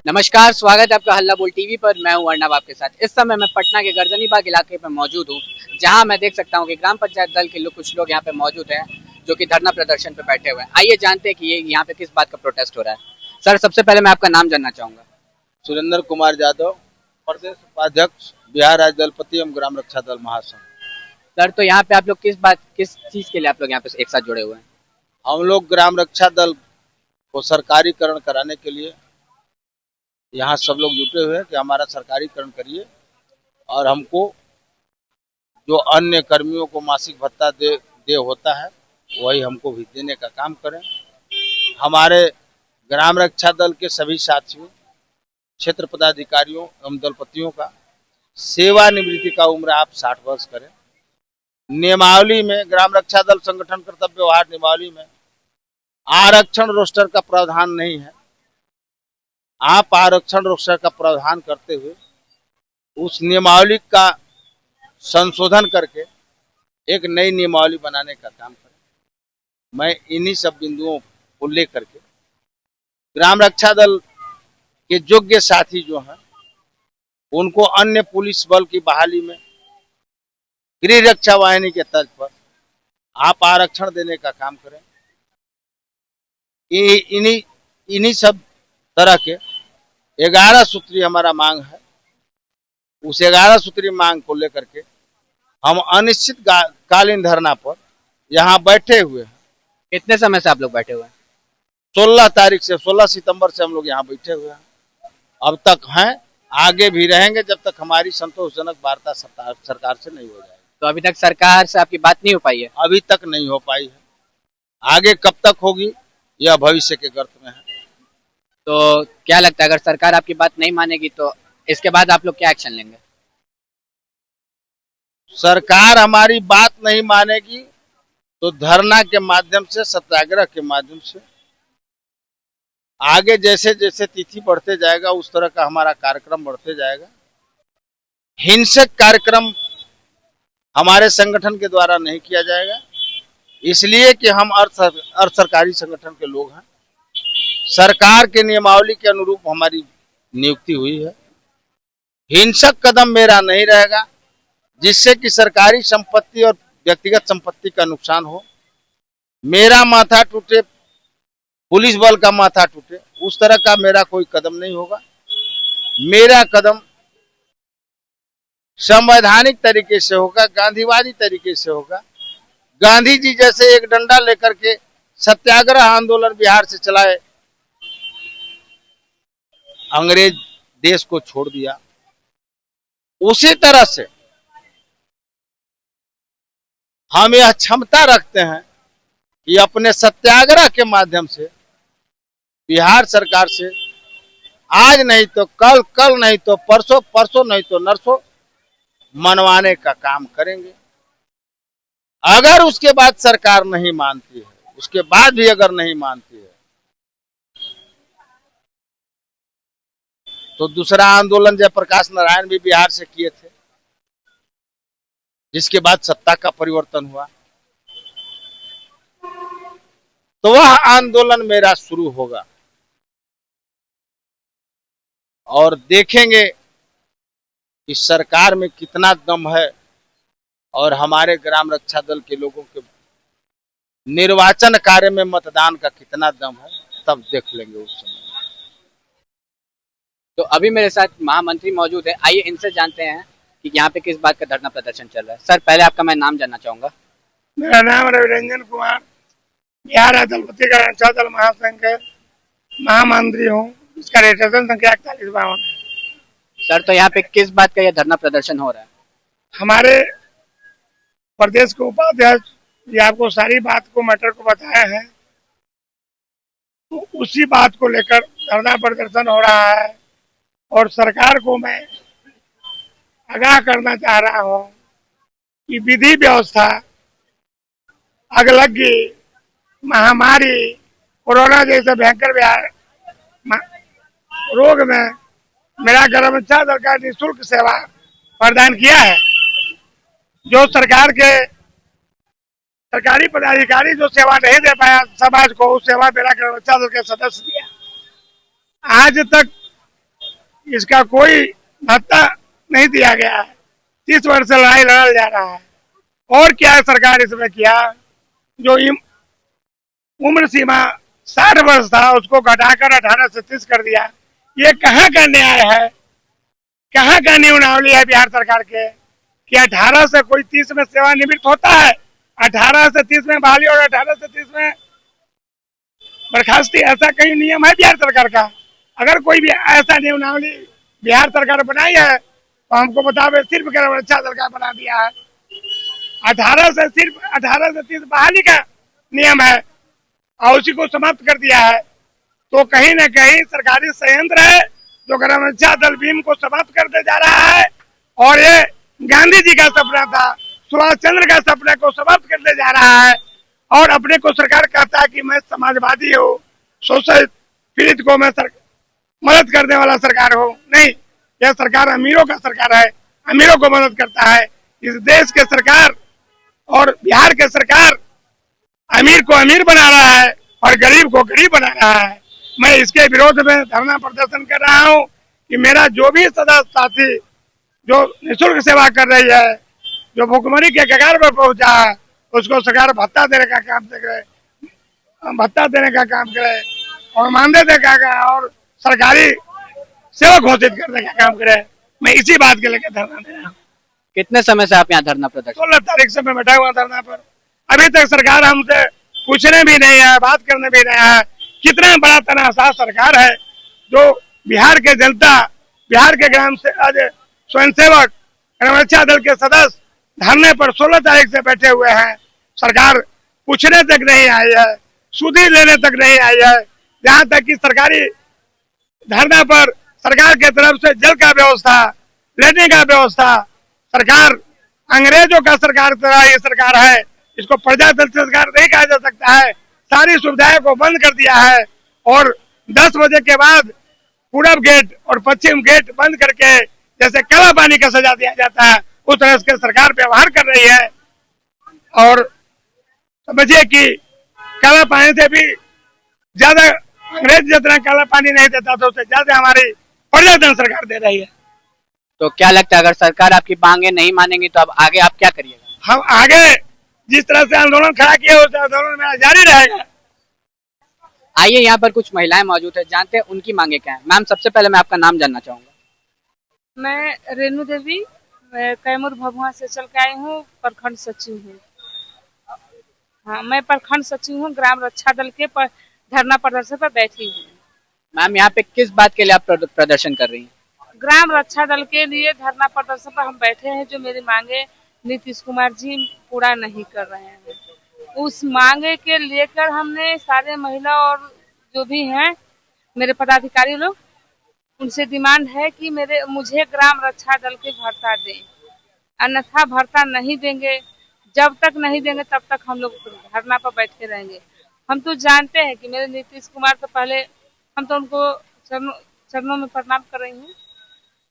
नमस्कार, स्वागत है आपका हल्ला बोल टीवी पर। मैं हूं अर्नब आपके साथ। इस समय मैं पटना के गर्दनीबाग इलाके पर मौजूद हूं, जहां मैं देख सकता हूं कि ग्राम पंचायत दल के कुछ लोग यहां पे मौजूद हैं, जो कि धरना प्रदर्शन पे बैठे हुए हैं। आइए जानते हैं कि ये यहाँ पे किस बात का प्रोटेस्ट हो रहा है। सर, सबसे पहले मैं आपका नाम जानना चाहूंगा। सुरेंद्र कुमार यादव, प्रदेश उपाध्यक्ष, बिहार राज्य दलपति एवं ग्राम रक्षा दल महासंघ। सर, तो यहाँ पे आप लोग किस चीज के लिए आप लोग यहाँ पे एक साथ जुड़े हुए हैं? हम लोग ग्राम रक्षा दल को सरकारीकरण कराने के लिए यहाँ सब लोग जुटे हुए हैं कि हमारा सरकारीकरण करिए और हमको जो अन्य कर्मियों को मासिक भत्ता दे होता है वही हमको भी देने का काम करें। हमारे ग्राम रक्षा दल के सभी साथियों, क्षेत्र पदाधिकारियों एवं दलपतियों का सेवानिवृत्ति का उम्र आप 60 वर्ष करें। नियमावली में, ग्राम रक्षा दल संगठन कर्तव्य व्यवहार नियमावली में आरक्षण रोस्टर का प्रावधान नहीं है। आप आरक्षण रोस्टर का प्रावधान करते हुए उस नियमावली का संशोधन करके एक नई नियमावली बनाने का काम करें। मैं इन्हीं सब बिंदुओं को लेकर के ग्राम रक्षा दल के योग्य साथी जो हैं उनको अन्य पुलिस बल की बहाली में गृह रक्षा वाहिनी के तर्ज पर आप आरक्षण देने का काम करें। इन्हीं सब तरह के 11 सूत्री हमारा मांग है। उस 11 सूत्री मांग को लेकर के हम अनिश्चित कालीन धरना पर यहाँ बैठे हुए हैं। कितने समय से आप लोग बैठे हुए हैं? 16 सितंबर से हम लोग यहाँ बैठे हुए हैं। अब तक हैं, आगे भी रहेंगे जब तक हमारी संतोषजनक वार्ता सरकार से नहीं हो जाएगी। तो अभी तक सरकार से आपकी बात नहीं हो पाई है? अभी तक नहीं हो पाई है। आगे कब तक होगी यह भविष्य के गर्त में है। तो क्या लगता है, अगर सरकार आपकी बात नहीं मानेगी तो इसके बाद आप लोग क्या एक्शन लेंगे? सरकार हमारी बात नहीं मानेगी तो धरना के माध्यम से, सत्याग्रह के माध्यम से आगे जैसे जैसे तिथि बढ़ते जाएगा उस तरह का हमारा कार्यक्रम बढ़ते जाएगा। हिंसक कार्यक्रम हमारे संगठन के द्वारा नहीं किया जाएगा, इसलिए कि हम अर्ध सरकारी संगठन के लोग हैं। सरकार के नियमावली के अनुरूप हमारी नियुक्ति हुई है। हिंसक कदम मेरा नहीं रहेगा जिससे कि सरकारी संपत्ति और व्यक्तिगत संपत्ति का नुकसान हो। मेरा माथा टूटे, पुलिस बल का माथा टूटे, उस तरह का मेरा कोई कदम नहीं होगा। मेरा कदम संवैधानिक तरीके से होगा, गांधीवादी तरीके से होगा। गांधी जी जैसे एक डंडा लेकर के सत्याग्रह आंदोलन बिहार से चलाए, अंग्रेज देश को छोड़ दिया, उसी तरह से हम यह क्षमता रखते हैं कि अपने सत्याग्रह के माध्यम से बिहार सरकार से आज नहीं तो कल, कल नहीं तो परसों, परसों नहीं तो नरसों मनवाने का काम करेंगे। अगर उसके बाद सरकार नहीं मानती है, उसके बाद भी अगर नहीं मानती है तो दूसरा आंदोलन जयप्रकाश नारायण भी बिहार से किए थे, जिसके बाद सत्ता का परिवर्तन हुआ, तो वह आंदोलन मेरा शुरू होगा और देखेंगे कि सरकार में कितना दम है और हमारे ग्राम रक्षा दल के लोगों के निर्वाचन कार्य में मतदान का कितना दम है, तब देख लेंगे उस समय। तो अभी मेरे साथ महामंत्री मौजूद है, आइए इनसे जानते हैं कि यहाँ पे किस बात का धरना प्रदर्शन चल रहा है। सर, पहले आपका मैं नाम जानना चाहूंगा। मेरा नाम रविरंजन कुमार, बिहार राज्य दलपति का रक्षा दल महासंघ के महामंत्री हूँ। इसका रजिस्ट्रेशन संख्या 4152 है। सर, तो यहाँ पे किस बात का यह धरना प्रदर्शन हो रहा है? हमारे प्रदेश के उपाध्यक्ष ये आपको सारी बात को मैटर को बताया है, तो उसी बात को लेकर धरना प्रदर्शन हो रहा है। और सरकार को मैं आगाह करना चाह रहा हूँ कि विधि व्यवस्था, अगलगी, महामारी, कोरोना जैसे भयंकर रोग में मेरा ग्राम रक्षा दल का निःशुल्क सेवा प्रदान किया है। जो सरकारी पदाधिकारी जो सेवा नहीं दे पाया समाज को, उस सेवा मेरा ग्राम रक्षा दल के सदस्य दिया। आज तक इसका कोई भत्ता नहीं दिया गया है। 30 वर्ष से लड़ाई लड़ा जा रहा है। और क्या है सरकार इसमें किया? जो उम्र सीमा 60 वर्ष था उसको घटाकर 18 से 30 कर दिया। ये कहाँ का न्याय है? कहाँ का नियमावली है बिहार सरकार के कि 18 से कोई 30 में सेवानिवृत्त होता है, 18 से 30 में बहाली और 18 से 30 में बर्खास्ती? ऐसा कहीं नियम है बिहार सरकार का? अगर कोई भी ऐसा नियमावली बिहार सरकार बनाई है तो हमको बतावे। सिर्फ अच्छा सरकार बना दिया है। 18 से सिर्फ 18 से 30 बहाली का नियम है और उसी को समाप्त कर दिया है। तो कहीं न कहीं सरकारी संयंत्र है जो गृहरक्षा दल भीम को समाप्त करते जा रहा है। और ये गांधी जी का सपना था, सुभाष चंद्र का सपना को समाप्त करते जा रहा है। और अपने को सरकार कहता है कि मैं समाजवादी हूँ, शोषित पीड़ित को मैं मदद करने वाला सरकार हूँ। नहीं, यह सरकार अमीरों का सरकार है, अमीरों को मदद करता है। इस देश के सरकार और बिहार के सरकार अमीर को अमीर बना रहा है और गरीब को गरीब बना रहा है। मैं इसके विरोध में धरना प्रदर्शन कर रहा हूँ कि मेरा जो भी सदस्य साथी जो निःशुल्क सेवा कर रही है, जो भुखमरी के कगार पर पहुंचा है, उसको सरकार भत्ता देने का काम करे और मानदेय देने का और सरकारी सेवा घोषित करने का काम करे। मैं इसी बात के लेकर धरना दे रहा हूँ। कितने समय से आप यहाँ धरना प्रदर्शन? 16 तारीख से मैं बैठा हुआ धरना पर। अभी तक सरकार हमसे पूछने भी नहीं है, बात करने भी नहीं है। कितना बड़ा तनाशाह सरकार है जो बिहार के जनता, बिहार के ग्राम से आज स्वयंसेवक, गृहरक्षा दल के सदस्य धरने पर 16 तारीख से बैठे हुए हैं। सरकार पूछने तक नहीं आई है, सुधी लेने तक नहीं आई है। जहाँ तक कि सरकारी धरना पर सरकार के तरफ से जल का व्यवस्था, लेने का व्यवस्था, सरकार अंग्रेजों का सरकार तरह ये सरकार है, इसको प्रजातंत्र सरकार नहीं कहा जा सकता है। सारी सुविधाएं को बंद कर दिया है और 10 बजे के बाद पूरब गेट और पश्चिम गेट बंद करके जैसे काला पानी का सजा दिया जाता है उस तरह से सरकार व्यवहार कर रही है। और समझिए कि काला पानी से भी ज्यादा अंग्रेज जितना काला पानी नहीं देता तो उससे ज्यादा हमारी प्रजातंत्र सरकार दे रही है। तो क्या लगता है अगर सरकार आपकी मांगे नहीं मानेंगी तो अब आगे आप क्या करिएगा? हम आगे जिस तरह से आंदोलन खड़ा किए उस आंदोलन में जारी रहेगा। आइए, यहाँ पर कुछ महिलाएं मौजूद है, जानते हैं उनकी मांगे क्या है। मैम, सबसे पहले मैं आपका नाम जानना चाहूंगा। मैं रेणु देवी, मैं कैमूर भभुआ से चल के आई हूँ, प्रखंड सचिव हूँ। हाँ, मैं प्रखंड सचिव हूँ, ग्राम रक्षा दल के धरना प्रदर्शन पर बैठी हूँ। मैम, यहाँ पे किस बात के लिए आप प्रदर्शन कर रही हैं? ग्राम रक्षा दल के लिए धरना प्रदर्शन पर हम बैठे हैं। जो मेरी मांगे नीतीश कुमार जी पूरा नहीं कर रहे हैं, उस मांगे के लेकर हमने सारे महिला और जो भी हैं मेरे पदाधिकारी लोग, उनसे डिमांड है कि मुझे ग्राम रक्षा दल के भत्ता दें, अन्यथा भत्ता नहीं देंगे। जब तक नहीं देंगे तब तक हम लोग धरना पर बैठे रहेंगे। हम तो जानते हैं कि मेरे नीतीश कुमार तो पहले, हम तो उनको चरणों में प्रणाम कर रही हूँ।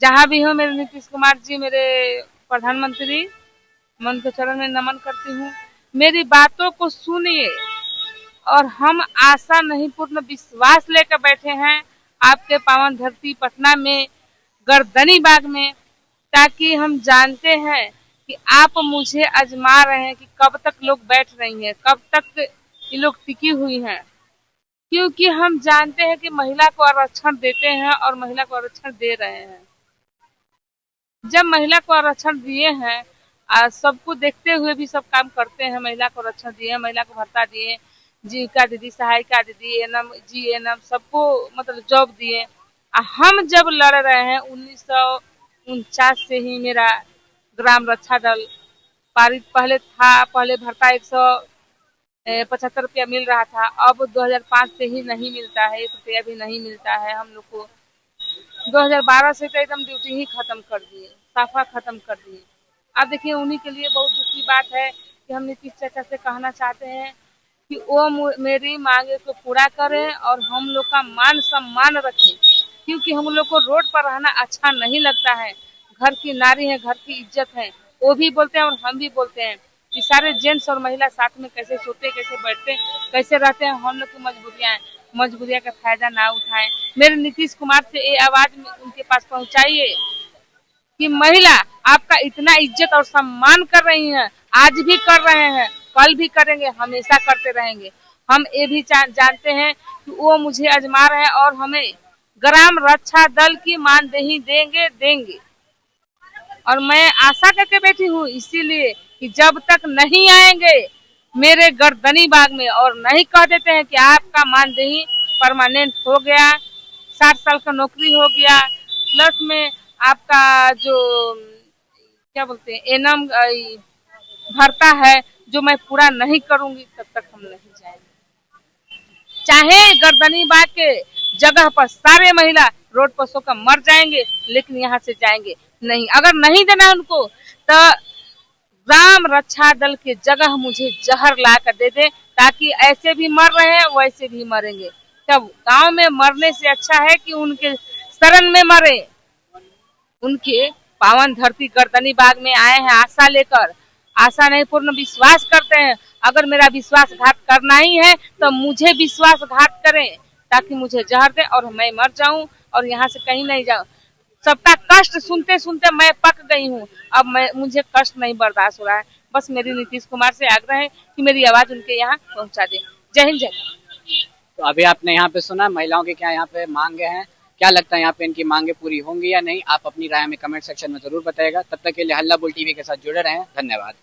जहाँ भी हो मेरे नीतीश कुमार जी, मेरे प्रधानमंत्री, मैं उनके चरण में नमन करती हूँ। मेरी बातों को सुनिए और हम आशा नहीं पूर्ण विश्वास लेकर बैठे हैं आपके पावन धरती पटना में, गर्दनी बाग में, ताकि हम जानते हैं कि आप मुझे आजमा रहे हैं कि कब तक लोग बैठ रही हैं, कब तक ये लोग टिकी हुई हैं। क्योंकि हम जानते हैं कि महिला को आरक्षण देते हैं और महिला को आरक्षण दे रहे हैं। जब महिला को आरक्षण दिए हैं, सबको देखते हुए भी सब काम करते हैं। महिला को आरक्षण दिए, महिला को भत्ता दिए, जीविका दीदी, सहायिका दीदी, एनएम, जीएनएम, सबको मतलब जॉब दिए। हम जब लड़ रहे हैं 1949 से ही मेरा ग्राम रक्षा दल पारित पहले था। पहले भत्ता 175 रुपया मिल रहा था, अब 2005 से ही नहीं मिलता है, 1 रुपया भी नहीं मिलता है हम लोग को। 2012 से तो एकदम ड्यूटी ही खत्म कर दिए, साफा खत्म कर दिए। अब देखिए, उन्हीं के लिए बहुत दुख की बात है कि हम नीतीश चाचा से कहना चाहते हैं कि वो मेरी मांगे को पूरा करें और हम लोग का मान सम्मान रखें। क्योंकि हम लोग को रोड पर रहना अच्छा नहीं लगता है। घर की नारी है, घर की इज्जत है, वो भी बोलते हैं और हम भी बोलते हैं कि सारे जेंट्स और महिला साथ में कैसे सोते, कैसे बैठते, कैसे रहते हैं, हम लोग की मजबूरियां हैं। मजबूरियां का फायदा ना उठाएं। मेरे नीतीश कुमार से ये आवाज उनके पास पहुंचाइए कि महिला आपका इतना इज्जत और सम्मान कर रही हैं, आज भी कर रहे हैं, कल भी करेंगे, हमेशा करते रहेंगे। हम ये भी जानते हैं कि वो मुझे आजमा रहे हैं और हमें ग्राम रक्षा दल की मानदेही देंगे। और मैं आशा करके बैठी हूँ इसीलिए कि जब तक नहीं आएंगे मेरे गर्दनी बाग में और नहीं कह देते हैं कि आपका मानदेही परमानेंट हो गया, 60 साल का नौकरी हो गया, प्लस में आपका जो क्या बोलते हैं एनम भरता है जो मैं पूरा नहीं करूंगी, तब तक हम नहीं जाएंगे। चाहे गर्दनी बाग के जगह पर सारे महिला रोड पर सोकर मर जाएंगे, लेकिन यहाँ से जाएंगे नहीं। अगर नहीं देना उनको तो ग्राम रक्षा दल के जगह मुझे जहर ला कर दे दे, ताकि ऐसे भी मर रहे हैं वैसे भी मरेंगे। तब गांव में मरने से अच्छा है कि उनके शरण में मरे। उनके पावन धरती गर्दनी बाग में आए हैं आशा लेकर, आशा नहीं पूर्ण विश्वास करते हैं। अगर मेरा विश्वासघात करना ही है तो मुझे विश्वासघात करें, ताकि मुझे जहर दे और मैं मर जाऊं और यहाँ से कहीं नहीं जाऊं। सबका कष्ट सुनते सुनते मैं पक गई हूँ, अब मुझे कष्ट नहीं बर्दाश्त हो रहा है। बस मेरी नीतीश कुमार से आग्रह है कि मेरी आवाज उनके यहाँ पहुँचा दे। जय हिंद, जय भारत। तो अभी आपने यहाँ पे सुना महिलाओं की क्या यहाँ पे मांगे हैं, क्या लगता है यहाँ पे इनकी मांगे पूरी होंगी या नहीं? आप अपनी राय में कमेंट सेक्शन में जरूर बताइएगा। तब तक के लिए हल्ला बोल टीवी के साथ जुड़े रहें। धन्यवाद।